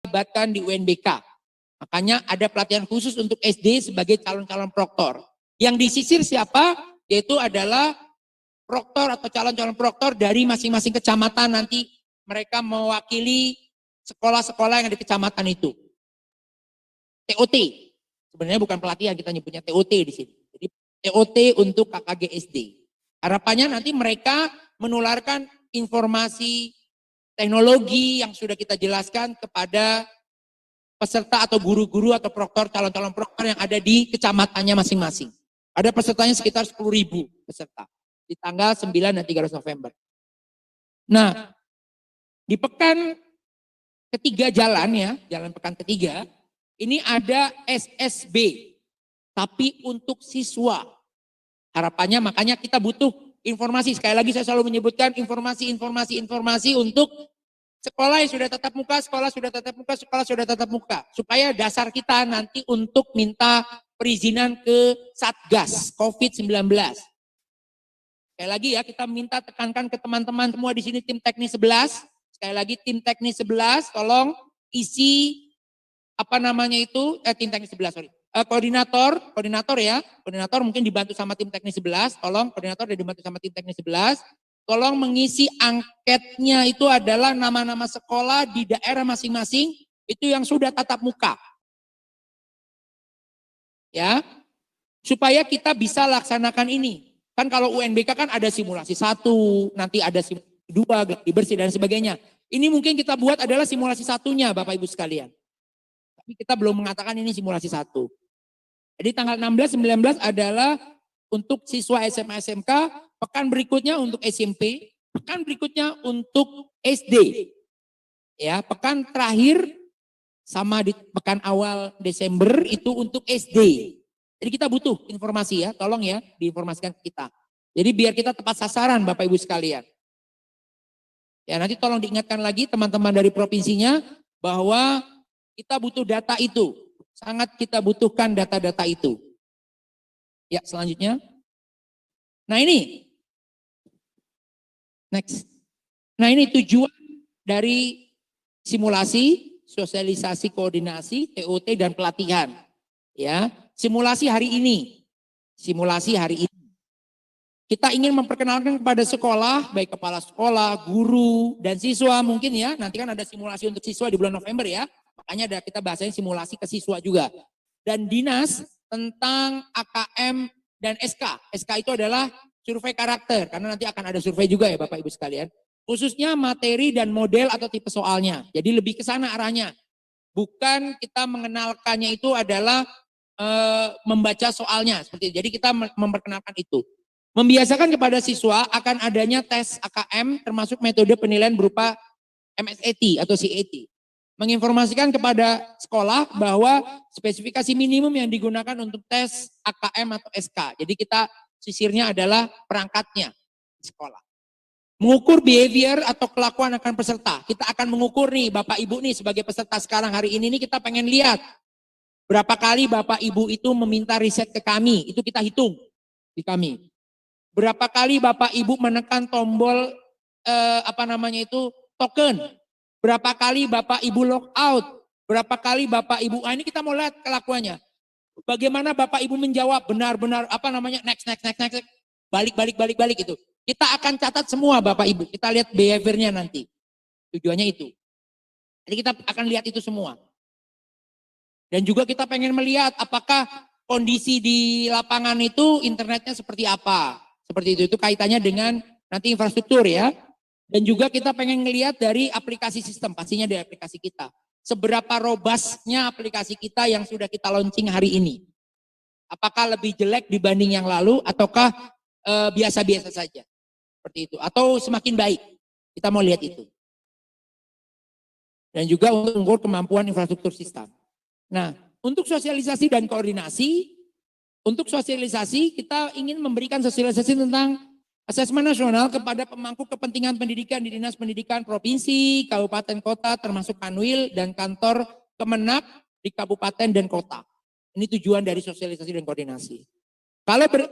libatkan di UNBK. Makanya ada pelatihan khusus untuk SD sebagai calon-calon proktor. Yang disisir siapa? Yaitu adalah proktor atau calon-calon proktor dari masing-masing kecamatan. Nanti mereka mewakili sekolah-sekolah yang ada di kecamatan itu. TOT. Sebenarnya bukan pelatihan, kita nyebutnya TOT di sini. Jadi TOT untuk KKG SD. Harapannya nanti mereka menularkan informasi teknologi yang sudah kita jelaskan kepada peserta atau guru-guru atau proktor, calon-calon proktor yang ada di kecamatannya masing-masing. Ada pesertanya sekitar 10.000 peserta di tanggal 9 dan 13 November. Nah, di pekan ketiga jalan ya, jalan pekan ketiga, ini ada SSB, tapi untuk siswa. Harapannya makanya kita butuh informasi. Sekali lagi saya selalu menyebutkan informasi untuk sekolah yang sudah tatap muka, sekolah sudah tatap muka. Supaya dasar kita nanti untuk minta perizinan ke Satgas COVID-19. Sekali lagi ya, kita minta tekankan ke teman-teman semua di sini tim teknis 11. Sekali lagi tim teknis 11, tolong isi tim teknis 11, sorry. Koordinator ya. Koordinator mungkin dibantu sama tim teknis 11. Tolong koordinator dan dibantu sama tim teknis 11. Tolong mengisi angketnya itu adalah nama-nama sekolah di daerah masing-masing itu yang sudah tatap muka. Ya. Supaya kita bisa laksanakan ini. Kan kalau UNBK kan ada simulasi 1, nanti ada simulasi 2, gladi bersih dan sebagainya. Ini mungkin kita buat adalah simulasi 1-nya Bapak Ibu sekalian. Tapi kita belum mengatakan ini simulasi 1. Jadi tanggal 16-19 adalah untuk siswa SMA SMK, pekan berikutnya untuk SMP, pekan berikutnya untuk SD. Ya, pekan terakhir sama di pekan awal Desember itu untuk SD. Jadi kita butuh informasi ya, tolong ya diinformasikan ke kita. Jadi biar kita tepat sasaran Bapak Ibu sekalian. Ya nanti tolong diingatkan lagi teman-teman dari provinsinya bahwa kita butuh data itu. Sangat kita butuhkan data-data itu. Ya selanjutnya. Nah ini. Next. Nah ini tujuan dari simulasi, sosialisasi, koordinasi, TOT dan pelatihan. Ya, simulasi hari ini. Simulasi hari ini. Kita ingin memperkenalkan kepada sekolah, baik kepala sekolah, guru, dan siswa mungkin ya. Nanti kan ada simulasi untuk siswa di bulan November ya. Makanya ada kita bahasanya simulasi ke siswa juga. Dan dinas tentang AKM dan SK. SK itu adalah survei karakter. Karena nanti akan ada survei juga ya Bapak Ibu sekalian. Khususnya materi dan model atau tipe soalnya. Jadi lebih ke sana arahnya. Bukan kita mengenalkannya itu adalah membaca soalnya. Seperti itu. Jadi kita memperkenalkan itu. Membiasakan kepada siswa akan adanya tes AKM termasuk metode penilaian berupa MSAT atau CAT. Menginformasikan kepada sekolah bahwa spesifikasi minimum yang digunakan untuk tes AKM atau SK. Jadi kita sisirnya adalah perangkatnya di sekolah. Mengukur behavior atau kelakuan akan peserta. Kita akan mengukur nih Bapak Ibu nih sebagai peserta sekarang hari ini nih kita pengen lihat. Berapa kali Bapak Ibu itu meminta riset ke kami. Itu kita hitung di kami. Berapa kali Bapak Ibu menekan tombol token. Berapa kali Bapak Ibu logout. Berapa kali Bapak Ibu, ini kita mau lihat kelakuannya. Bagaimana Bapak Ibu menjawab benar-benar next. Balik itu. Kita akan catat semua Bapak Ibu. Kita lihat behaviornya nanti. Tujuannya itu. Jadi kita akan lihat itu semua. Dan juga kita pengen melihat apakah kondisi di lapangan itu internetnya seperti apa. Seperti itu kaitannya dengan nanti infrastruktur ya. Dan juga kita pengen ngelihat dari aplikasi sistem, pastinya dari aplikasi kita. Seberapa robustnya aplikasi kita yang sudah kita launching hari ini. Apakah lebih jelek dibanding yang lalu ataukah biasa-biasa saja. Seperti itu. Atau semakin baik. Kita mau lihat itu. Dan juga untuk mengukur kemampuan infrastruktur sistem. Nah, untuk sosialisasi dan koordinasi, kita ingin memberikan sosialisasi tentang asesmen nasional kepada pemangku kepentingan pendidikan di Dinas Pendidikan Provinsi, Kabupaten Kota, termasuk Kanwil dan kantor Kemenak di Kabupaten dan Kota. Ini tujuan dari sosialisasi dan koordinasi.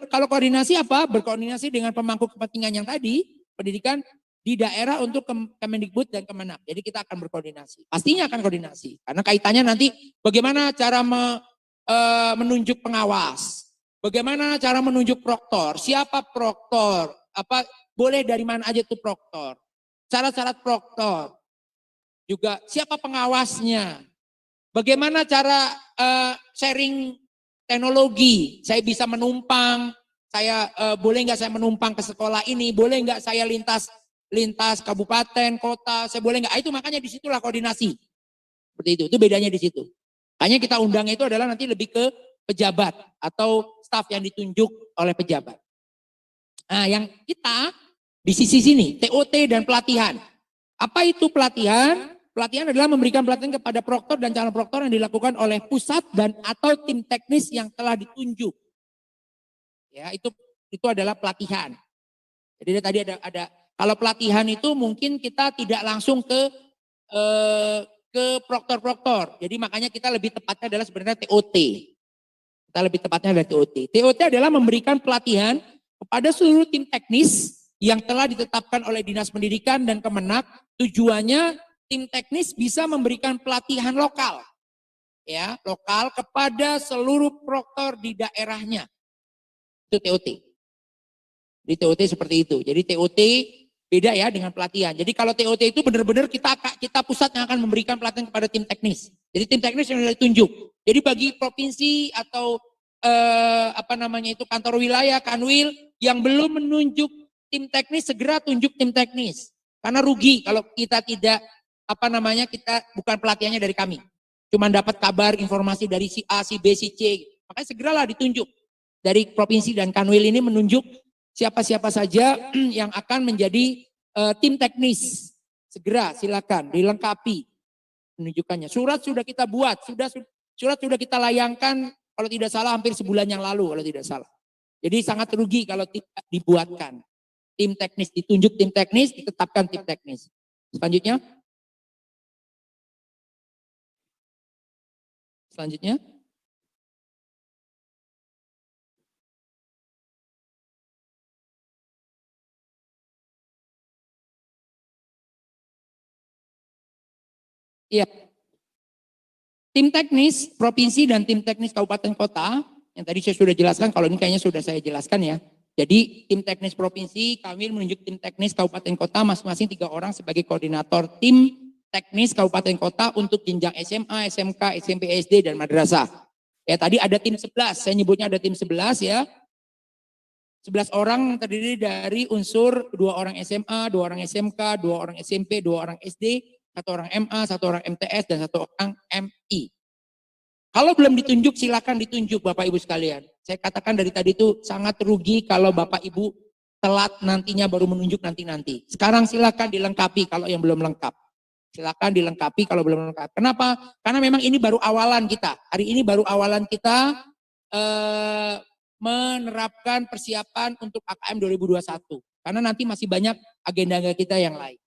Kalau koordinasi apa? Berkoordinasi dengan pemangku kepentingan yang tadi, pendidikan di daerah untuk Kemendikbud dan Kemenak. Jadi kita akan berkoordinasi. Pastinya akan koordinasi. Karena kaitannya nanti bagaimana cara menunjuk pengawas. Bagaimana cara menunjuk proktor. Siapa proktor. Boleh dari mana aja tuh proktor. Syarat-syarat proktor. Juga siapa pengawasnya. Bagaimana cara sharing teknologi. Saya bisa menumpang. Saya boleh nggak saya menumpang ke sekolah ini. Boleh nggak saya lintas kabupaten, kota, saya boleh nggak? Itu makanya disitulah koordinasi. Seperti itu bedanya di situ. Hanya kita undangnya itu adalah nanti lebih ke pejabat atau staf yang ditunjuk oleh pejabat. Nah yang kita di sisi sini, TOT dan pelatihan. Apa itu pelatihan? Pelatihan adalah memberikan pelatihan kepada proktor dan calon proktor yang dilakukan oleh pusat dan atau tim teknis yang telah ditunjuk. Ya, itu adalah pelatihan. Jadi tadi ada kalau pelatihan itu mungkin kita tidak langsung ke proktor-proktor. Jadi makanya kita lebih tepatnya adalah sebenarnya TOT. Kita lebih tepatnya adalah TOT. TOT adalah memberikan pelatihan kepada seluruh tim teknis yang telah ditetapkan oleh Dinas Pendidikan dan Kemenak. Tujuannya tim teknis bisa memberikan pelatihan lokal. Ya, lokal kepada seluruh proktor di daerahnya. Itu TOT. Di TOT seperti itu. Jadi TOT beda ya dengan pelatihan. Jadi kalau TOT itu benar-benar kita pusat yang akan memberikan pelatihan kepada tim teknis. Jadi tim teknis yang ditunjuk. Jadi bagi provinsi atau kantor wilayah, Kanwil yang belum menunjuk tim teknis segera tunjuk tim teknis. Karena rugi kalau kita tidak kita bukan pelatihannya dari kami. Cuma dapat kabar informasi dari si A, si B, si C. Makanya segeralah ditunjuk. Dari provinsi dan Kanwil ini menunjuk siapa-siapa saja yang akan menjadi tim teknis. Segera silakan dilengkapi penunjukannya. Surat sudah kita buat, surat sudah kita layangkan kalau tidak salah hampir sebulan yang lalu kalau tidak salah. Jadi sangat rugi kalau tidak dibuatkan. Tim teknis ditunjuk tim teknis, ditetapkan tim teknis. Selanjutnya. Iya. Tim teknis provinsi dan tim teknis kabupaten kota, yang tadi saya sudah jelaskan, kalau ini kayaknya sudah saya jelaskan ya. Jadi tim teknis provinsi, kami menunjuk tim teknis kabupaten kota masing-masing 3 orang sebagai koordinator tim teknis kabupaten kota untuk jenjang SMA, SMK, SMP, SD, dan madrasah. Ya tadi ada tim 11, saya nyebutnya ada tim 11 ya. 11 orang terdiri dari unsur 2 orang SMA, 2 orang SMK, 2 orang SMP, 2 orang SD, 1 orang MA, 1 orang MTS, dan 1 orang MI. Kalau belum ditunjuk silakan ditunjuk Bapak Ibu sekalian. Saya katakan dari tadi itu sangat rugi kalau Bapak Ibu telat nantinya baru menunjuk nanti. Sekarang silakan dilengkapi kalau yang belum lengkap. Silakan dilengkapi kalau belum lengkap. Kenapa? Karena memang ini baru awalan kita. Hari ini baru awalan kita menerapkan persiapan untuk AKM 2021. Karena nanti masih banyak agenda kita yang lain.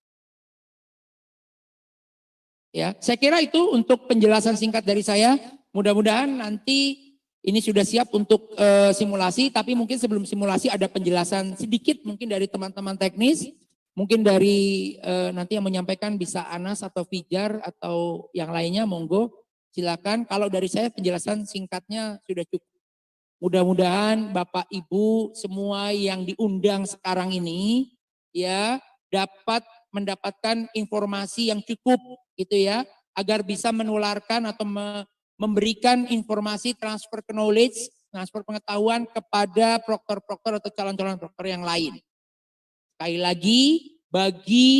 Ya, saya kira itu untuk penjelasan singkat dari saya. Mudah-mudahan nanti ini sudah siap untuk simulasi, tapi mungkin sebelum simulasi ada penjelasan sedikit mungkin dari teman-teman teknis, mungkin dari nanti yang menyampaikan bisa Anas atau Fijar atau yang lainnya, monggo silakan. Kalau dari saya penjelasan singkatnya sudah cukup. Mudah-mudahan Bapak Ibu semua yang diundang sekarang ini ya dapat mendapatkan informasi yang cukup gitu ya, agar bisa menularkan atau memberikan informasi transfer knowledge, transfer pengetahuan kepada proktor-proktor atau calon-calon proktor yang lain. Sekali lagi, bagi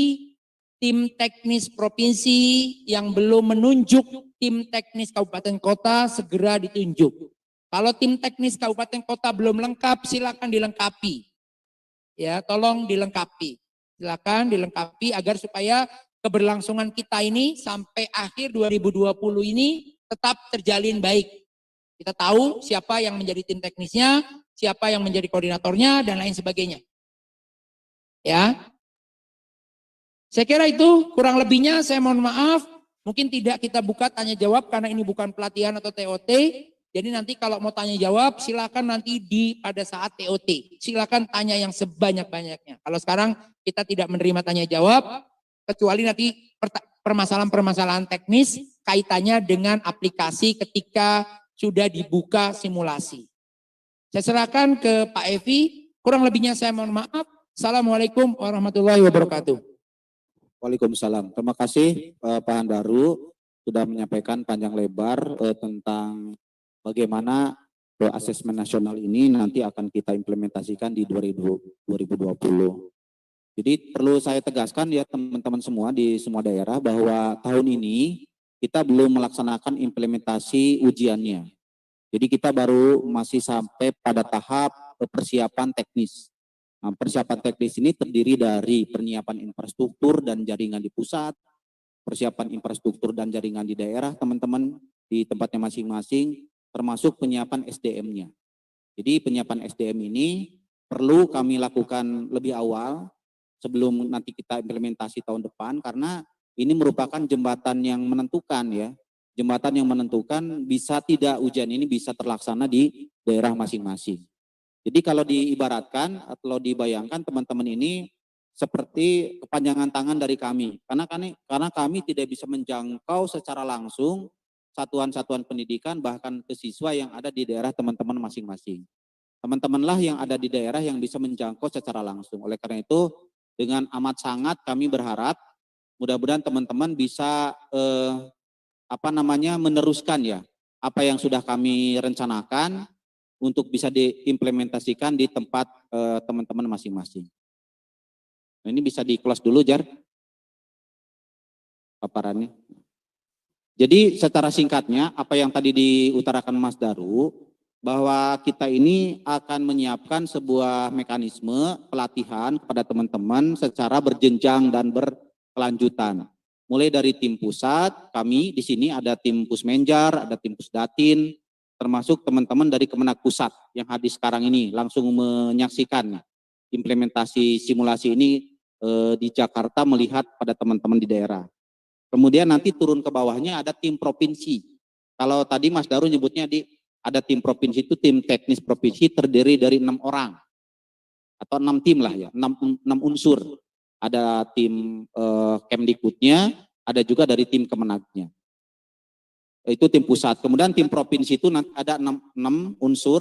tim teknis provinsi yang belum menunjuk tim teknis kabupaten kota, segera ditunjuk. Kalau tim teknis kabupaten kota belum lengkap, silakan dilengkapi. Ya, tolong dilengkapi. Silakan dilengkapi agar supaya keberlangsungan kita ini sampai akhir 2020 ini tetap terjalin baik. Kita tahu siapa yang menjadi tim teknisnya, siapa yang menjadi koordinatornya, dan lain sebagainya. Ya, saya kira itu kurang lebihnya saya mohon maaf. Mungkin tidak kita buka tanya jawab karena ini bukan pelatihan atau TOT. Jadi nanti kalau mau tanya jawab silakan nanti pada saat TOT. Silakan tanya yang sebanyak-banyaknya. Kalau sekarang kita tidak menerima tanya jawab kecuali nanti permasalahan-permasalahan teknis kaitannya dengan aplikasi ketika sudah dibuka simulasi. Saya serahkan ke Pak Evi. Kurang lebihnya saya mohon maaf. Assalamualaikum warahmatullahi wabarakatuh. Waalaikumsalam. Terima kasih Pak Handaru sudah menyampaikan panjang lebar tentang bagaimana asesmen nasional ini nanti akan kita implementasikan di 2020. Jadi perlu saya tegaskan ya teman-teman semua di semua daerah bahwa tahun ini kita belum melaksanakan implementasi ujiannya. Jadi kita baru masih sampai pada tahap persiapan teknis. Nah, persiapan teknis ini terdiri dari penyiapan infrastruktur dan jaringan di pusat, persiapan infrastruktur dan jaringan di daerah teman-teman di tempatnya masing-masing, termasuk penyiapan SDM-nya. Jadi penyiapan SDM ini perlu kami lakukan lebih awal sebelum nanti kita implementasi tahun depan, karena ini merupakan jembatan yang menentukan ya. Jembatan yang menentukan bisa tidak ujian ini bisa terlaksana di daerah masing-masing. Jadi kalau diibaratkan atau dibayangkan teman-teman ini seperti kepanjangan tangan dari kami. Karena kami tidak bisa menjangkau secara langsung satuan-satuan pendidikan bahkan ke siswa yang ada di daerah teman-teman masing-masing. Teman-temanlah yang ada di daerah yang bisa menjangkau secara langsung. Oleh karena itu dengan amat sangat kami berharap mudah-mudahan teman-teman bisa meneruskan ya apa yang sudah kami rencanakan untuk bisa diimplementasikan di tempat teman-teman masing-masing. Nah, ini bisa di-close dulu Jar paparannya. Jadi secara singkatnya apa yang tadi diutarakan Mas Daru bahwa kita ini akan menyiapkan sebuah mekanisme pelatihan kepada teman-teman secara berjenjang dan berkelanjutan. Mulai dari tim pusat, kami di sini ada tim Pusmenjar, ada tim Pusdatin, termasuk teman-teman dari Kemenak Pusat yang hadir sekarang ini langsung menyaksikan implementasi simulasi ini di Jakarta melihat pada teman-teman di daerah. Kemudian nanti turun ke bawahnya ada tim provinsi. Kalau tadi Mas Daru nyebutnya ada tim provinsi itu tim teknis provinsi terdiri dari 6 orang atau 6 tim lah ya, 6 unsur. Ada tim Kemdikbudnya, ada juga dari tim Kemenagnya. Itu tim pusat. Kemudian tim provinsi itu ada 6 unsur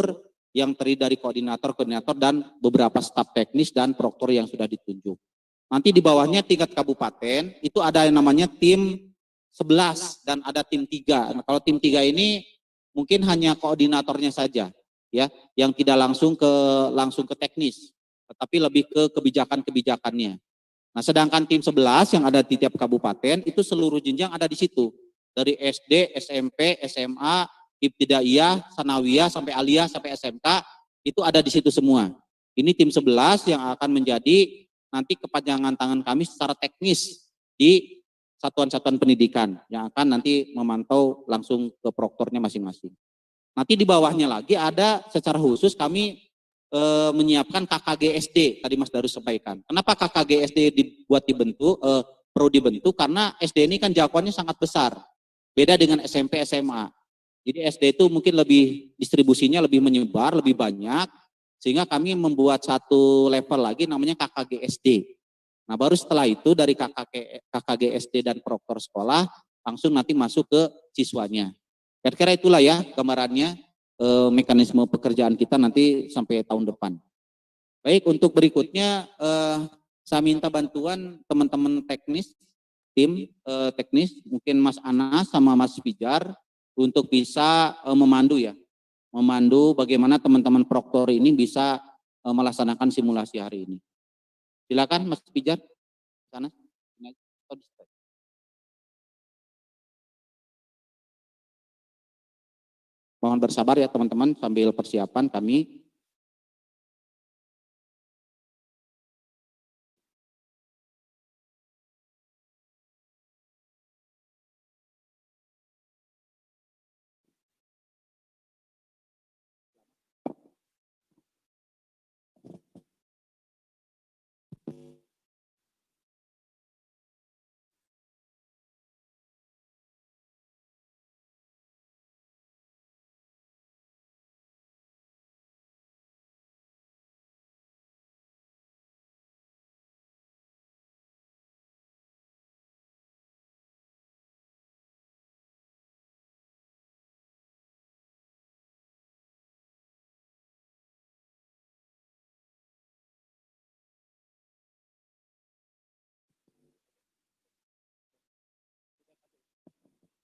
yang terdiri dari koordinator dan beberapa staf teknis dan proktor yang sudah ditunjuk. Nanti di bawahnya tingkat kabupaten itu ada yang namanya tim 11 dan ada tim 3. Nah, kalau tim 3 ini mungkin hanya koordinatornya saja ya, yang tidak langsung ke teknis, tetapi lebih ke kebijakan-kebijakannya. Nah, sedangkan tim 11 yang ada di tiap kabupaten itu seluruh jenjang ada di situ. Dari SD, SMP, SMA, Ibtidaiyah, Sanawiyah, sampai Aliyah, sampai SMK, itu ada di situ semua. Ini tim 11 yang akan menjadi nanti kepanjangan tangan kami secara teknis di satuan-satuan pendidikan yang akan nanti memantau langsung ke proktornya masing-masing. Nanti di bawahnya lagi ada secara khusus kami menyiapkan KKG SD, tadi Mas Daru sampaikan. Kenapa KKG SD perlu dibentuk? Karena SD ini kan jangkauannya sangat besar. Beda dengan SMP, SMA. Jadi SD itu mungkin lebih distribusinya lebih menyebar, lebih banyak. Sehingga kami membuat satu level lagi namanya KKG SD. Nah baru setelah itu dari KKG SD dan proktor sekolah langsung nanti masuk ke siswanya. Kira-kira itulah ya gambarannya mekanisme pekerjaan kita nanti sampai tahun depan. Baik, untuk berikutnya saya minta bantuan teman-teman teknis, tim teknis, mungkin Mas Anas sama Mas Pijar untuk bisa memandu ya. Memandu bagaimana teman-teman proktor ini bisa melaksanakan simulasi hari ini. Silakan Mas Pijar. Sana. Mohon bersabar ya teman-teman sambil persiapan kami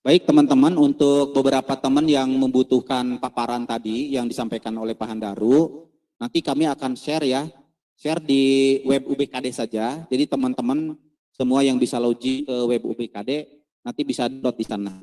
Baik teman-teman, untuk beberapa teman yang membutuhkan paparan tadi yang disampaikan oleh Pak Handaru, nanti kami akan share ya, share di web UBKD saja. Jadi teman-teman semua yang bisa login ke web UBKD nanti bisa download di sana.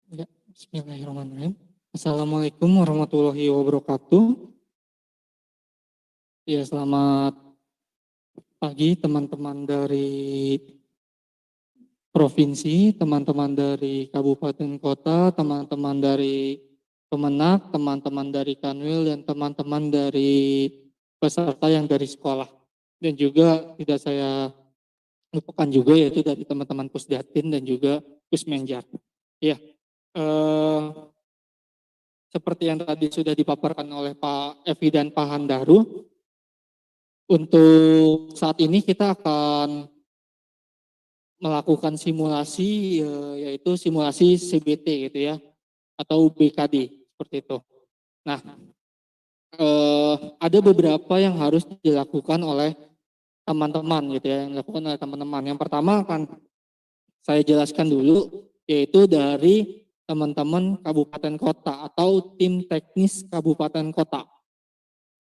Ya, bismillahirrahmanirrahim. Assalamualaikum warahmatullahi wabarakatuh. Ya, selamat pagi teman-teman dari provinsi, teman-teman dari kabupaten kota, teman-teman dari Kemenak, teman-teman dari Kanwil, dan teman-teman dari peserta yang dari sekolah. Dan juga tidak saya lupakan juga yaitu dari teman-teman Pusdatin dan juga Pusmenjar. Ya, eh, seperti yang tadi sudah dipaparkan oleh Pak Evi dan Pak Handaru, untuk saat ini kita akan melakukan simulasi, yaitu simulasi CBT gitu ya, atau BKD seperti itu. Nah, ada beberapa yang harus dilakukan oleh teman-teman gitu ya, yang dilakukan oleh teman-teman. Yang pertama akan saya jelaskan dulu, yaitu dari teman-teman kabupaten kota atau tim teknis kabupaten kota.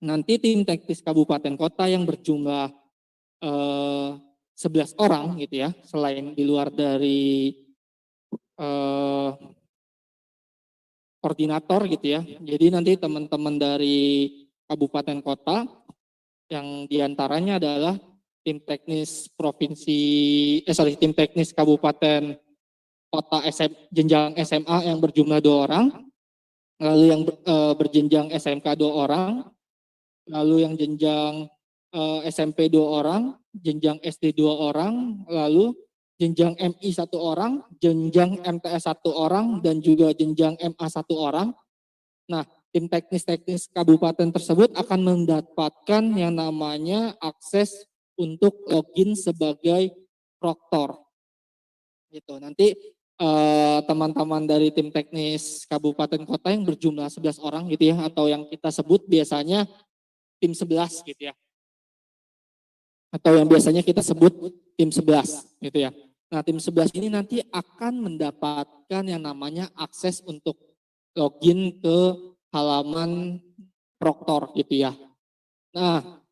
Nanti tim teknis kabupaten kota yang berjumlah 11 orang gitu ya, selain di luar dari eh, koordinator gitu ya. Jadi nanti teman-teman dari kabupaten kota yang diantaranya adalah tim teknis provinsi, tim teknis kabupaten kota jenjang SMA yang berjumlah 2 orang, lalu yang berjenjang SMK 2 orang, lalu yang jenjang SMP 2 orang, jenjang SD 2 orang, lalu jenjang MI 1 orang, jenjang MTS 1 orang, dan juga jenjang MA 1 orang. Nah, tim teknis-teknis kabupaten tersebut akan mendapatkan yang namanya akses untuk login sebagai proktor. Gitu. Nanti teman-teman dari tim teknis kabupaten kota yang berjumlah 11 orang gitu ya, atau yang kita sebut biasanya tim 11 gitu ya. Atau yang biasanya kita sebut tim 11 gitu ya. Nah, tim 11 ini nanti akan mendapatkan yang namanya akses untuk login ke halaman proktor gitu ya. Nah,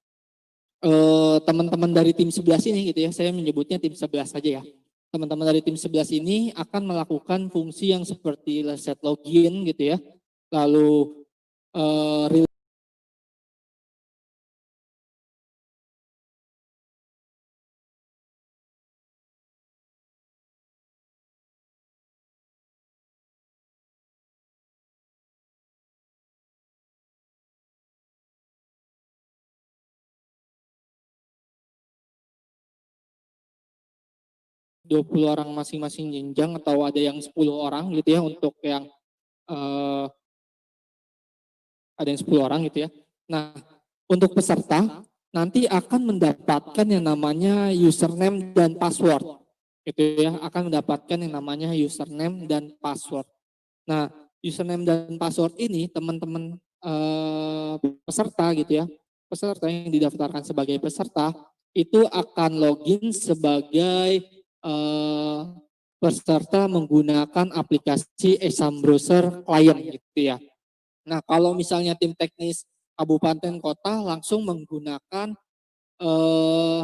teman-teman dari tim 11 ini gitu ya, saya menyebutnya tim 11 saja ya. Teman-teman dari tim 11 ini akan melakukan fungsi yang seperti reset login gitu ya. Lalu 20 orang masing-masing jenjang atau ada yang 10 orang gitu ya untuk yang ada yang 10 orang gitu ya. Nah, untuk peserta nanti akan mendapatkan yang namanya username dan password. Gitu ya, akan mendapatkan yang namanya username dan password. Nah, username dan password ini teman-teman peserta gitu ya, peserta yang didaftarkan sebagai peserta itu akan login sebagai peserta menggunakan aplikasi Exam Browser Client gitu ya. Nah, kalau misalnya tim teknis kabupaten kota langsung menggunakan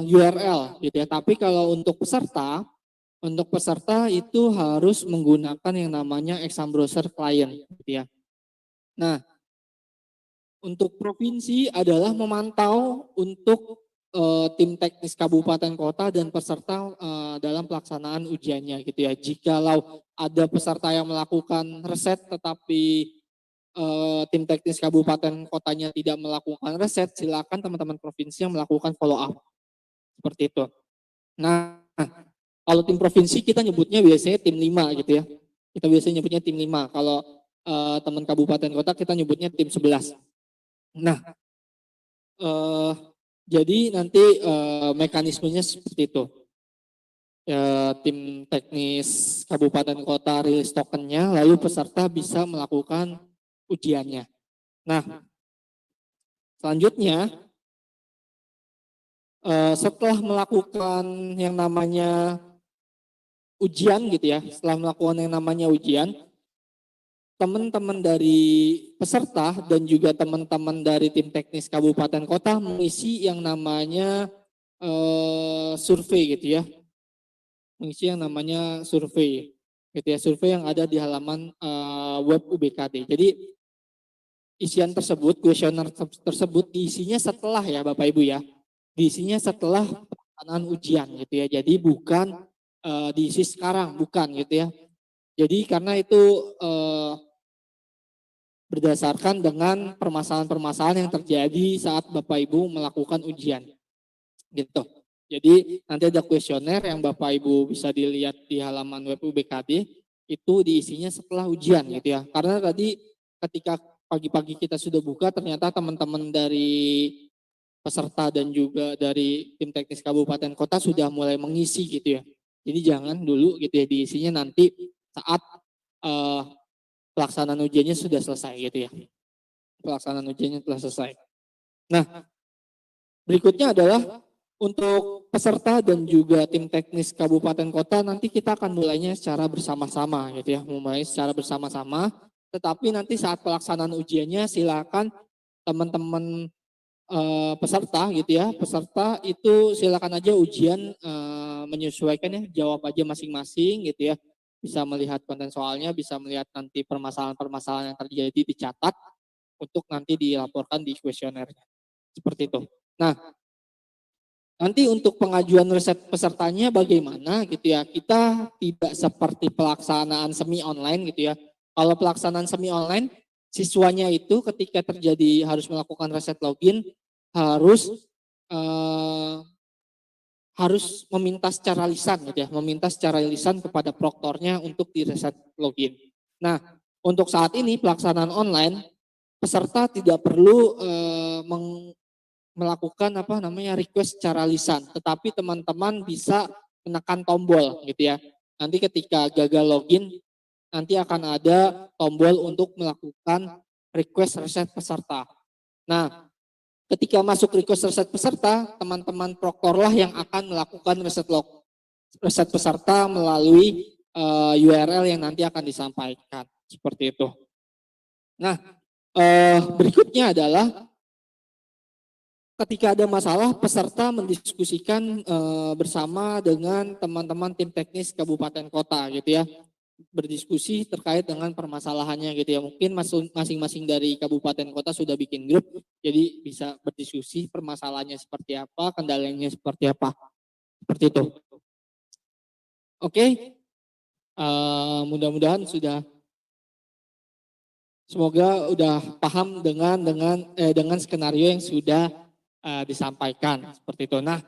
URL gitu ya. Tapi kalau untuk peserta itu harus menggunakan yang namanya Exam Browser Client gitu ya. Nah, untuk provinsi adalah memantau untuk tim teknis kabupaten kota dan peserta dalam pelaksanaan ujiannya gitu ya. Jikalau ada peserta yang melakukan reset tetapi tim teknis kabupaten kotanya tidak melakukan reset, silakan teman-teman provinsi yang melakukan follow up. Seperti itu. Nah, kalau tim provinsi kita nyebutnya biasanya tim 5 gitu ya. Kita biasanya nyebutnya tim 5. Kalau teman kabupaten kota kita nyebutnya tim 11. Nah, jadi nanti mekanismenya seperti itu. Tim teknis kabupaten kota rilis tokennya, lalu peserta bisa melakukan ujiannya. Nah, selanjutnya setelah melakukan yang namanya ujian gitu ya, setelah melakukan yang namanya ujian, teman-teman dari peserta dan juga teman-teman dari tim teknis kabupaten kota mengisi yang namanya survei gitu ya, mengisi yang namanya survei gitu ya, survei yang ada di halaman web UBKD. Jadi isian tersebut, kuesioner tersebut diisinya setelah ya Bapak Ibu ya, diisinya setelah pelaksanaan ujian gitu ya. Jadi bukan diisi sekarang, bukan gitu ya. Jadi karena itu berdasarkan dengan permasalahan-permasalahan yang terjadi saat Bapak Ibu melakukan ujian gitu. Jadi nanti ada kuesioner yang Bapak Ibu bisa dilihat di halaman web UBKD, itu diisinya setelah ujian gitu ya. Karena tadi ketika pagi-pagi kita sudah buka, ternyata teman-teman dari peserta dan juga dari tim teknis kabupaten kota sudah mulai mengisi gitu ya. Jadi jangan dulu gitu ya diisinya nanti saat pelaksanaan ujiannya sudah selesai gitu ya. Pelaksanaan ujiannya telah selesai. Nah, berikutnya adalah untuk peserta dan juga tim teknis kabupaten kota nanti kita akan mulainya secara bersama-sama gitu ya. Mulai secara bersama-sama, tetapi nanti saat pelaksanaan ujiannya silakan teman-teman peserta gitu ya, peserta itu silakan aja ujian menyesuaikan ya, jawab aja masing-masing gitu ya. Bisa melihat konten soalnya, bisa melihat nanti permasalahan-permasalahan yang terjadi dicatat untuk nanti dilaporkan di kuesionernya. Seperti itu. Nah, nanti untuk pengajuan riset pesertanya bagaimana gitu ya. Kita tidak seperti pelaksanaan semi online gitu ya. Kalau pelaksanaan semi online, siswanya itu ketika terjadi harus melakukan reset login harus meminta secara lisan gitu ya, meminta secara lisan kepada proktornya untuk di reset login. Nah, untuk saat ini pelaksanaan online, peserta tidak perlu melakukan request secara lisan, tetapi teman-teman bisa menekan tombol gitu ya. Nanti ketika gagal login, nanti akan ada tombol untuk melakukan request reset peserta. Nah, ketika masuk request reset peserta, teman-teman proktor lah yang akan melakukan reset peserta melalui URL yang nanti akan disampaikan. Seperti itu. Nah, berikutnya adalah ketika ada masalah, peserta mendiskusikan bersama dengan teman-teman tim teknis kabupaten kota gitu ya. Berdiskusi terkait dengan permasalahannya gitu ya. Mungkin masing-masing dari kabupaten kota sudah bikin grup, jadi bisa berdiskusi permasalahannya seperti apa, kendalanya seperti apa. Seperti itu. Oke. Mudah-mudahan semoga udah paham dengan skenario yang sudah disampaikan seperti itu. Nah,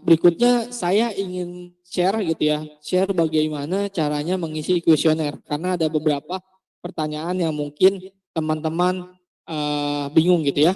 Berikutnya saya ingin share gitu ya, share bagaimana caranya mengisi kuesioner karena ada beberapa pertanyaan yang mungkin teman-teman bingung gitu ya.